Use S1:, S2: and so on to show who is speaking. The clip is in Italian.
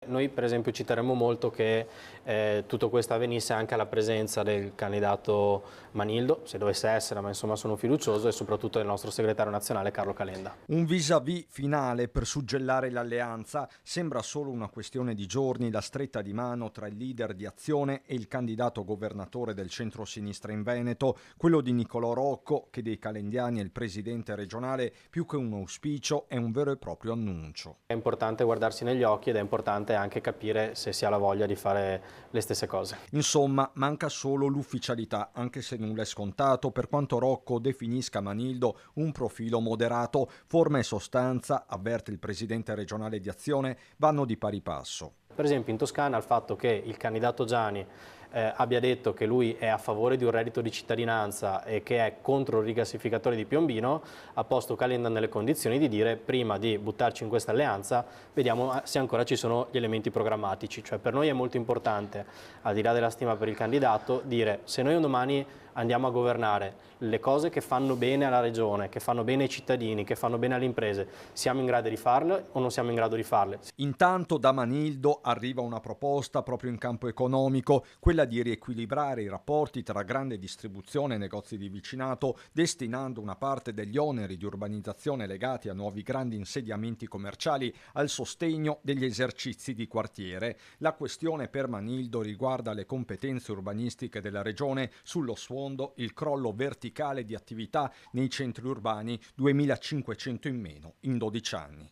S1: Noi per esempio ci terremmo molto che tutto questo avvenisse anche alla presenza del candidato Manildo, se dovesse essere, ma insomma sono fiducioso, e soprattutto del nostro segretario nazionale Carlo Calenda.
S2: Un vis-à-vis finale per suggellare l'alleanza. Sembra solo una questione di giorni la stretta di mano tra il leader di Azione e il candidato governatore del centro-sinistra in Veneto, quello di Nicolò Rocco, che dei calendiani è il presidente regionale, più che un auspicio è un vero e proprio annuncio.
S1: È importante guardarsi negli occhi ed è importante anche capire se si ha la voglia di fare le stesse cose.
S2: Insomma, manca solo l'ufficialità, anche se nulla è scontato, per quanto Rocco definisca Manildo un profilo moderato. Forma e sostanza, avverte il presidente regionale di Azione, vanno di pari passo.
S1: Per esempio in Toscana il fatto che il candidato Giani abbia detto che lui è a favore di un reddito di cittadinanza e che è contro il rigassificatore di Piombino ha posto Calenda nelle condizioni di dire: prima di buttarci in questa alleanza vediamo se ancora ci sono gli elementi programmatici. Cioè per noi è molto importante, al di là della stima per il candidato, dire: se noi un domani andiamo a governare, le cose che fanno bene alla regione, che fanno bene ai cittadini, che fanno bene alle imprese, siamo in grado di farle o non siamo in grado di farle?
S2: Intanto da Manildo arriva una proposta proprio in campo economico, quella di riequilibrare i rapporti tra grande distribuzione e negozi di vicinato, destinando una parte degli oneri di urbanizzazione legati a nuovi grandi insediamenti commerciali al sostegno degli esercizi di quartiere. La questione per Manildo riguarda le competenze urbanistiche della regione, sullo sfondo il crollo verticale di attività nei centri urbani, 2500 in meno in 12 anni.